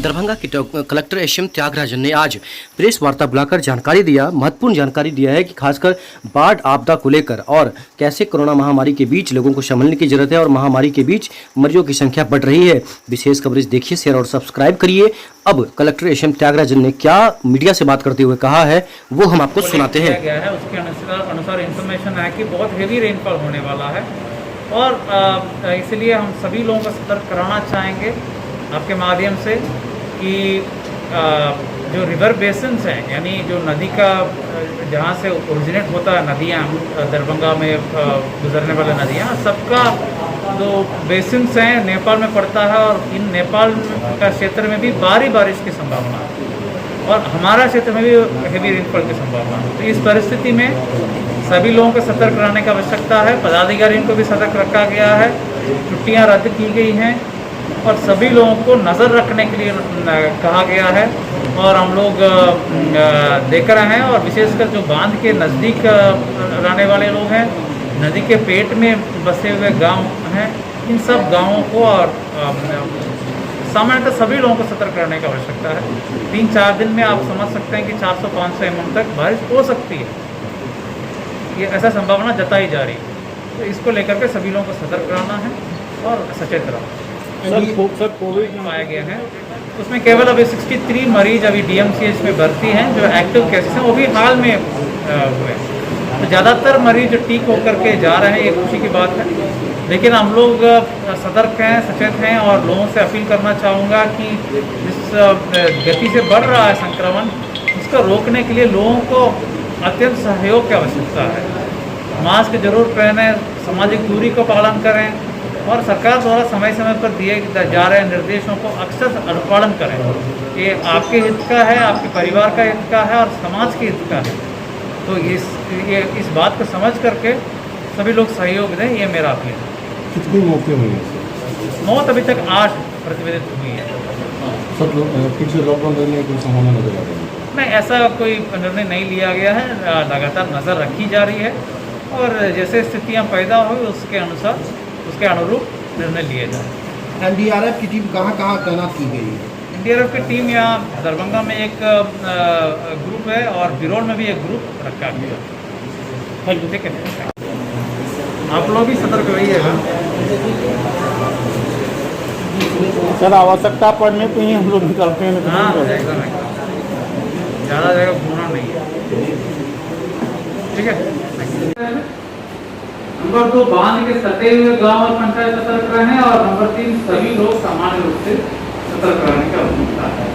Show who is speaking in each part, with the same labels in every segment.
Speaker 1: दरभंगा के collector SM Tyagarajan ने आज प्रेस वार्ता बुलाकर जानकारी दिया, महत्वपूर्ण जानकारी दिया है कि खासकर बाढ़ आपदा को लेकर और कैसे कोरोना महामारी के बीच लोगों को संभलने की जरूरत है और महामारी के बीच मरीजों की संख्या बढ़ रही है। विशेष कवरेज देखिए, शेयर और सब्सक्राइब करिए। अब कलेक्टर एसएम त्यागराजन ने क्या मीडिया से बात करते हुए कहा है वो हम आपको सुनाते हैं।
Speaker 2: उसके अनुसार इंफॉर्मेशन है कि बहुत हेवी रेनफॉल होने वाला है और इसलिए हम सभी लोगों को सतर्क कराना चाहेंगे आपके माध्यम से कि जो रिवर बेसिन्स हैं, यानी जो नदी का जहाँ से ओरिजिनेट होता है नदियाँ, दरभंगा में गुजरने वाली नदियाँ, सबका जो बेसिन्स हैं नेपाल में पड़ता है और इन नेपाल का क्षेत्र में भी भारी बारिश की संभावना है और हमारा क्षेत्र में भी हेवी रेनफॉल की संभावना है। तो इस परिस्थिति में सभी लोगों को सतर्क रहने की आवश्यकता है। पदाधिकारियों को भी सतर्क रखा गया है, छुट्टियाँ रद्द की गई हैं और सभी लोगों को नज़र रखने के लिए कहा गया है और हम लोग देख रहे हैं। और विशेषकर जो बांध के नज़दीक रहने वाले लोग हैं, नदी के पेट में बसे हुए गांव हैं, इन सब गांवों को और सामान्यतः सभी लोगों को सतर्क रहने की आवश्यकता है। 3-4 दिन में आप समझ सकते हैं कि 400-500 mm तक बारिश हो सकती है, ये ऐसा संभावना जताई जा रही है। तो इसको लेकर के सभी लोगों को सतर्क रहना है और सचेत रहना है।
Speaker 3: सर कोविड
Speaker 2: पाया गया है उसमें केवल अभी 63 मरीज अभी डीएमसीएच में भर्ती हैं जो एक्टिव केसेस हैं, वो भी हाल में हुए हैं। तो ज़्यादातर मरीज जो ठीक होकर के जा रहे हैं, ये खुशी की बात है। लेकिन हम लोग सतर्क हैं, सचेत हैं और लोगों से अपील करना चाहूँगा कि जिस गति से बढ़ रहा है संक्रमण, उसको रोकने के लिए लोगों को अत्यंत सहयोग की आवश्यकता है। मास्क जरूर पहने, सामाजिक दूरी का पालन करें और सरकार द्वारा समय समय पर दिए जा रहे निर्देशों को अक्सर अनुपालन करें। ये आपके हित का है, आपके परिवार का हित का है और समाज के हित का है। तो इस बात को समझ करके सभी लोग सहयोग दें, ये मेरा अपील है।
Speaker 3: कितनी मौतें हुई हैं?
Speaker 2: मौत अभी तक 8 प्रतिवेदित हुई है।
Speaker 3: सब फिर से लॉकडाउन करने की संभावना नजर आ रही है?
Speaker 2: नहीं, ऐसा कोई निर्णय नहीं लिया गया है, लगातार नज़र रखी जा रही है और जैसे स्थितियाँ पैदा हुई उसके अनुरूप निर्णय लिए जाए।
Speaker 4: एनडीआरएफ की टीम कहाँ कहाँ तैनात की गई है?
Speaker 2: एनडीआरएफ की टीम यहाँ दरभंगा में एक ग्रुप है और बिरोल में भी एक ग्रुप रखा गया है। ठीक है, आप लोग भी सतर्क रहिएगा।
Speaker 3: सर आवश्यकता पड़ने पे ही हम लोग निकलते हैं।
Speaker 2: हाँ, एकदम ज़्यादा जगह घूमना नहीं है। ठीक है। नंबर 2, बांध के सटे हुए गांव और पंचायत सतर्क रहें और नंबर 3, सभी लोग सामान्य रूप से सतर्क रहने की आवश्यकता है।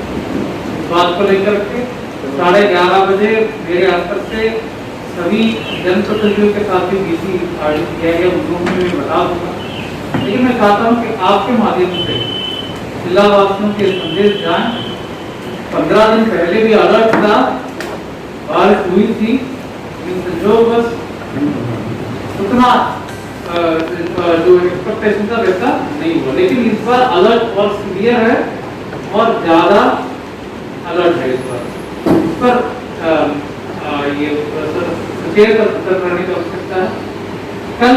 Speaker 2: इस बात को लेकर के 11:30 बजे मेरे स्तर से सभी जनप्रतिनिधियों के साथ भी बीसी आयोजित किया गया, उनको मैं बता दूंगा। लेकिन मैं चाहता हूँ कि आपके माध्यम से जिलावासियों के संदेश जाएं। 15 दिन पहले भी अलर्ट था, बारिश हुई थी, जो बस उतना जो एक्सपेक्टेशन था वैसा नहीं हुआ। लेकिन इस बार अलर्ट और क्लियर है और ज़्यादा अलर्ट है इस पर ये सतर्क रहने की आवश्यकता है। कल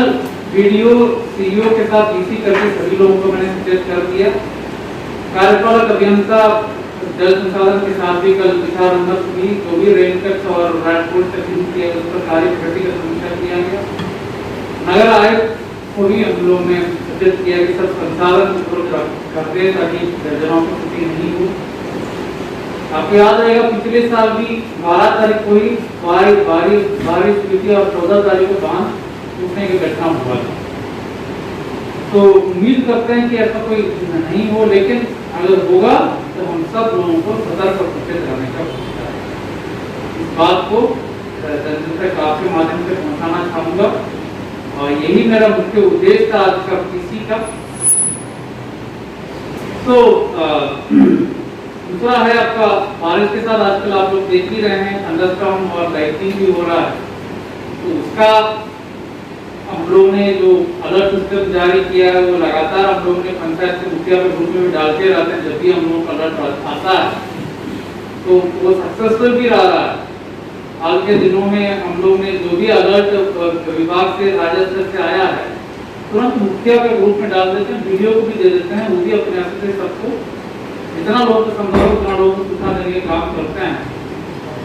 Speaker 2: वीडियो सीईओ के साथ डीसी करके सभी लोगों को मैंने सचेत कर दिया। कार्यपालक अभियंता जल संसाधन के साथ भी कल विचार विमर्श हुई, जो भी रेनकट और रैनकोट किया उस पर कार्य प्रगति का समीक्षा किया गया। नगर आयुक्त को भी हम लोगों ने सचेत किया कि सब संसाधन करते ताकि दर्जनों की स्थिति नहीं हो। आपको याद रहेगा पिछले साल भी 12 तारीख को ही बारिश हुई थी और 14 तारीख को बांध टूटने की घटना हुआ था। तो उम्मीद करते हैं कि ऐसा कोई नहीं हो, लेकिन अगर होगा तो हम सब लोगों को सतर्क और सचेत रहने का आवश्यकता है। इस बात को जनता तक आपके माध्यम से पहुंचाना चाहूँगा और यही मेरा मुख्य उद्देश्य था आज का पीसी का। तो दूसरा है आपका बारिश के साथ आजकल आप लोग देख ही रहे हैं थंडरस्टॉर्म और लाइटनिंग भी हो रहा है। तो उसका हम लोगों ने जो अलर्ट सिस्टम जारी किया है वो लगातार हम लोगों ने पंचायत के मुखिया के ग्रुप में डालते रहते हैं। जब भी हम लोगों का अलर्ट आता है तो वो सक्सेसफुल भी रहा है। हाल के दिनों में हम लोग ने जो भी अलर्ट विभाग से राजस्व से आया है तुरंत मुखिया के ग्रुप में डाल देते हैं, वीडियो को भी दे देते हैं, वो भी अपने से सबको जितना लोग को संभव हो उतना लोगों को सूचना देने के काम करते हैं।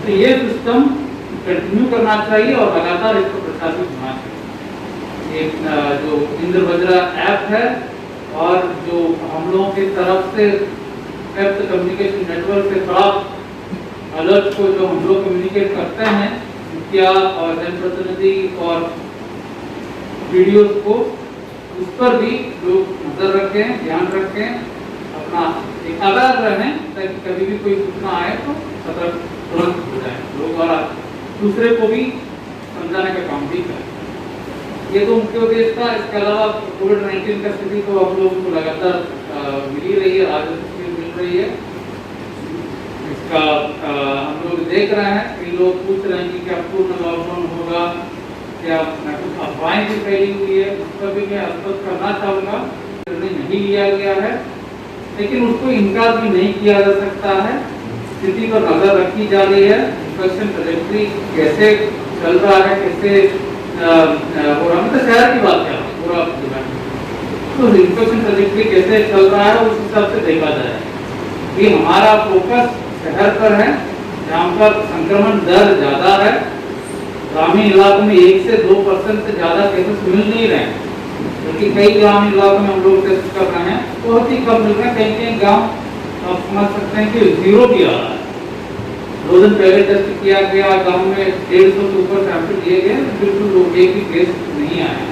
Speaker 2: तो ये सिस्टम कंटिन्यू करना चाहिए और लगातार इसको प्रशासित होना चाहिए। एक जो इंद्रवज्रा ऐप है और जो हम लोगों की तरफ से वेब कम्युनिकेशन नेटवर्क से प्राप्त अलर्ट को जो हम लोग कम्युनिकेट करते हैं मुखिया और जनप्रतिनिधि और वीडियोस को, उस पर भी लोग नजर रखें, ध्यान रखें, अपना एक अलर्ट रहें ताकि कभी भी कोई सूचना आए तो सतर्क तुरंत हो जाए लोग और दूसरे को भी समझाने का काम भी करें। ये तो मुख्य उद्देश्य था। इसके अलावा कोविड-19 का स्थिति तो हम लोगों को लगातार मिल ही रही है, राजस्व में मिल रही है। इसका हम लोग देख रहे हैं, कई लोग पूछ रहे हैं कि क्या पूर्ण लॉकडाउन होगा, क्या कुछ अफवाहें भी फैली हुई है, उस पर भी मैं स्पष्ट करना चाहूँगा। निर्णय नहीं लिया गया है, लेकिन उसको इनकार भी नहीं किया जा सकता है। स्थिति पर नजर रखी जा रही है, इन्फेक्शन ट्रैजेक्टरी कैसे चल रहा है, कैसे हो रहा है, मतलब शहर की बात कर पूरा तो इन्फेक्शन ट्रैजेक्टरी कैसे चल रहा है उस हिसाब से देखा जाए। ये हमारा फोकस शहर पर है जहाँ पर संक्रमण दर ज़्यादा है। ग्रामीण इलाकों में 1 से 2% से ज़्यादा केसेस मिल नहीं रहे हैं, क्योंकि कई ग्रामीण इलाकों में हम लोग टेस्ट कर रहे हैं बहुत ही कम मिल रहे हैं। कहीं कहीं गाँव आप समझ सकते हैं कि 0 भी आ रहा है। 2 दिन पहले टेस्ट किया गया, गाँव में 150 से ऊपर सैंपल लिए गए, बिल्कुल लोग एक भी केस नहीं आए,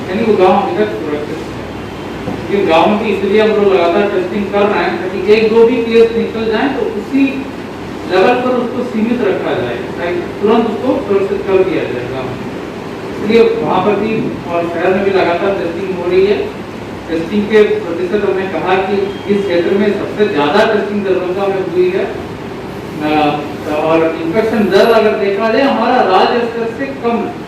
Speaker 2: यानी वो गाँव अभी तक सुरक्षित है। गाँव में इसलिए हम लोग लगातार टेस्टिंग कर रहे हैं ताकि 1-2 भी केस निकल जाए तो उसी लेवल पर उसको सीमित रखा जाए, ताकि तुरंत उसको सुरक्षित कर दिया जाएगा। इसलिए वहाँ पर भी और शहर में भी लगातार टेस्टिंग हो रही है। टेस्टिंग के प्रतिशत हमने कहा कि इस क्षेत्र में सबसे ज़्यादा टेस्टिंग दरभंगा में हुई है और इन्फेक्शन दर अगर देखा जाए हमारा राज्य स्तर से कम है।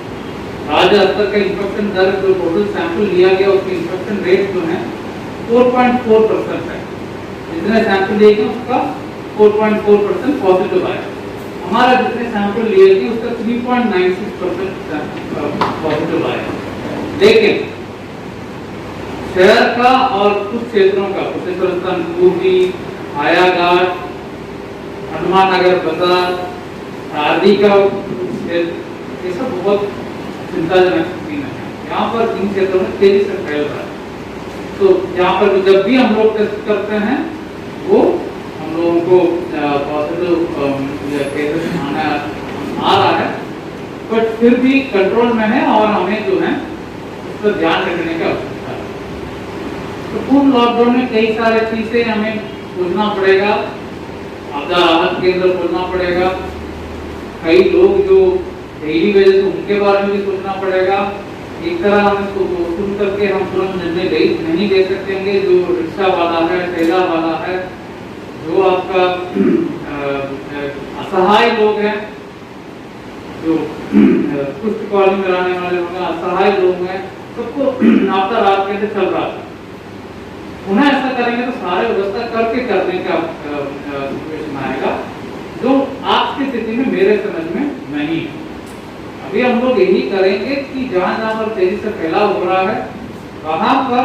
Speaker 2: राज्य स्तर का इन्फेक्शन दर जो टोटल सैंपल लिया गया उसकी इन्फेक्शन रेट जो है 4.4% है। जितने सैंपल लिए गए उसका 4.4% पॉजिटिव आया। हमारा जितने सैंपल लिए गए उसका 3.96% पॉजिटिव आया। लेकिन शहर का और कुछ क्षेत्रों का कुशेश्वर पूर्वी, हायाघाट, हनुमान नगर बाजार आदि का ये सब बहुत चिंताजनक स्थिति में है। यहाँ पर इन क्षेत्रों में तेजी से फैल रहा है। तो यहाँ पर जब भी हम लोग टेस्ट करते हैं वो हम लोगों को पॉजिटिव केसेस आ रहा है, बट फिर भी कंट्रोल में है और हमें जो है उस पर ध्यान रखने का आवश्यकता है। तो पूर्ण लॉकडाउन में कई सारे चीजें हमें खोजना पड़ेगा, आपदा राहत केंद्र खोलना पड़ेगा, कई लोग जो डेली वजह से उनके बारे में भी सोचना पड़ेगा। एक तरह हम इसको सुन करके हम तुरंत निर्णय नहीं ले सकेंगे। जो रिक्शा वाला है, ठेला वाला है, जो आपका असहाय लोग हैं, जो पुष्ट कॉलोनी में रहने वाले लोग हैं, असहाय लोग हैं, सबको आपदा राहत केंद्र चल रहा है। पुनः ऐसा करेंगे तो सारे व्यवस्था करके करने का सिचुएशन आएगा, जो आज की स्थिति में मेरे समझ में नहीं है। अभी हम लोग यही करेंगे कि जहाँ जहाँ पर तेजी से फैलाव हो रहा है वहाँ पर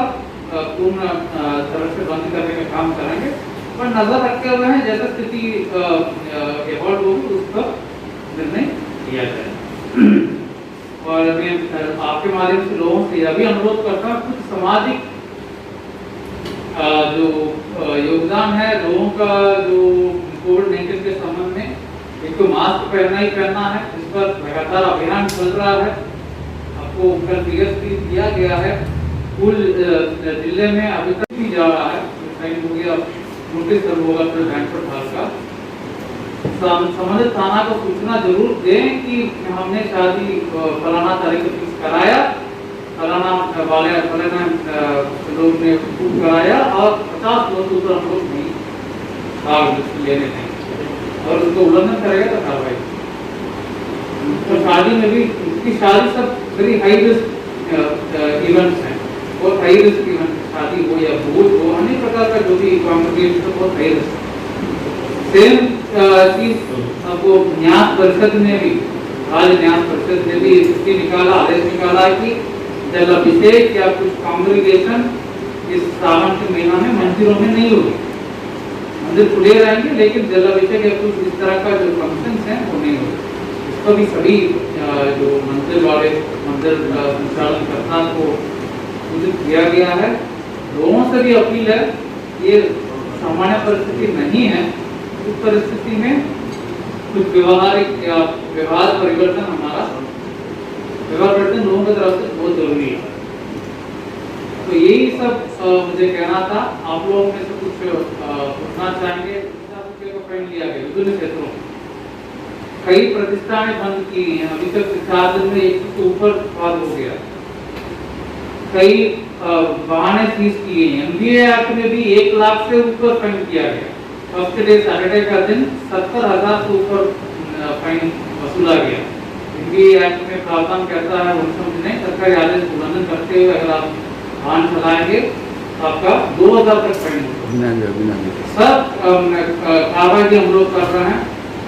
Speaker 2: पूर्ण तरह से बंद करने का काम करेंगे, पर नजर रखे हुए हैं जैसा स्थिति इवॉल्व होगी उस पर निर्णय लिया जाए। और मैं आपके माध्यम से लोगों से यह भी अनुरोध करता हूँ, कुछ सामाजिक जो योगदान है लोगों का, जो कोविड-19 के संबंध में एक तो मास्क पहनना ही पहनना है, इस पर लगातार अभियान चल रहा है। आपको कल भी दिया गया है। कुल जिले में अभी तक भी जा रहा है, टाइम हो गया, नोटिस कर होगा फिर बैंकट हाल का। संबंधित थाना को सूचना जरूर दें कि हमने शादी फलाना तारीख को फिक्स कराया, फलाना वाले लोग ने बुक कराया और 50 लोग ऊपर हम लोग नहीं कागज लेने नहीं, और उसको उल्लंघन करेगा तो कार्रवाई। तो शादी में भी उसकी शादी सब वेरी हाई रिस्क इवेंट्स हैं, बहुत हाई रिस्क इवेंट, शादी हो या भोज हो, अनेक प्रकार का जो भी कॉन्ग्रेगेशन तो बहुत हाई रिस्क। सेम चीज आपको न्यास परिषद ने भी, राज्य न्यास परिषद ने भी इसकी निकाला, आदेश निकाला कि जल अभिषेक या कुछ कॉन्ग्रेगेशन इस सावन के महीना में मंदिरों में नहीं होगी। मंदिर खुले रहेंगे, लेकिन जल अभिषेक या कुछ इस तरह का जो फंक्शंस हैं वो नहीं होगा। इसको भी सभी जो मंदिर वाले मंदिर संचालन करता को सूचित किया गया है। लोगों से भी अपील है, ये सामान्य परिस्थिति नहीं है, उस परिस्थिति में कुछ व्यवहारिक या व्यवहार परिवर्तन व्यवहार परिवर्तन लोगों की तरफ से बहुत जरूरी है। तो यही सब मुझे कहना था। आप लोगों में से कुछ पूछना चाहेंगे? का फाइन लिया गया विभिन्न क्षेत्रों में, कई प्रतिष्ठानें बंद की हैं, अभी तक 4 दिन में 1 से ऊपर बात हो गया। कई वाहने सीज की गई हैं। MBA एक्ट में भी 1 लाख से ऊपर फाइन किया गया। फर्स्ट डे सैटरडे का दिन 70,000 से ऊपर फाइन वसूला गया। MBA एक्ट में प्रावधान कहता है नहीं, सरकारी आदेश उल्लंघन करते हुए अगर आप वाहन चलाएंगे तो आपका 2,000 तक फाइन होगा। सब कार्रवाई भी हम लोग कर रहे हैं,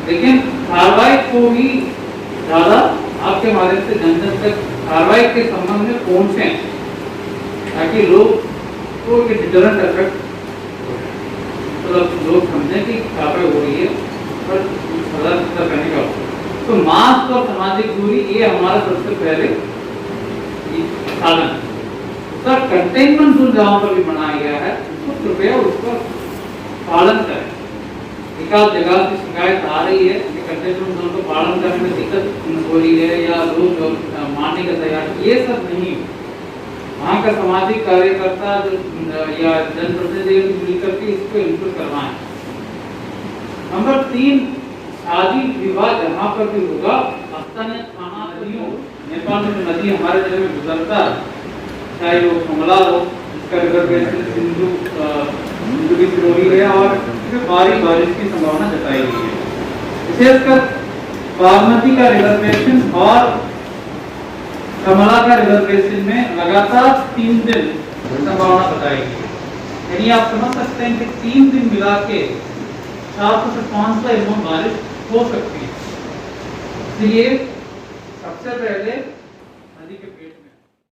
Speaker 2: लेकिन कार्रवाई को भी ज्यादा आपके माध्यम से जन जन तक कार्रवाई के संबंध में पहुंचे, ताकि लोग को एक डिटरेंट इफेक्ट, मतलब लोग समझें कि कार्रवाई हो रही है पर सजा करने का। तो मास्क और सामाजिक दूरी ये हमारा सबसे पहले साधन। सर कंटेनमेंट जोन जहाँ पर भी बनाया गया है उसको कृपया उस पर पालन करें। एक आध जगह की शिकायत आ रही है कि कंटेनमेंट जोन को पालन करने में दिक्कत हो रही है या लोग मानने का तैयार, ये सब नहीं। वहाँ का सामाजिक कार्यकर्ता या जनप्रतिनिधि मिलकर के इसको इनपुट करवाएं। नंबर 3, शादी विवाह जहाँ पर भी होगा, स्थानीय थाना नदियों, नेपाल में नदी हमारे जिले में गुजरता है, चाहे वो कमला हो, जिसका रिजर्वेशन सिंधु भी सिरोही है और भारी बारिश की संभावना जताई गई है। विशेषकर बागमती का रिजर्वेशन और कमला का रिजर्वेशन में लगातार 3 दिन संभावना बताई गई है। यानी आप समझ सकते हैं कि 3 दिन मिला के 400 से 500 mm बारिश हो सकती है। इसलिए सबसे पहले नदी के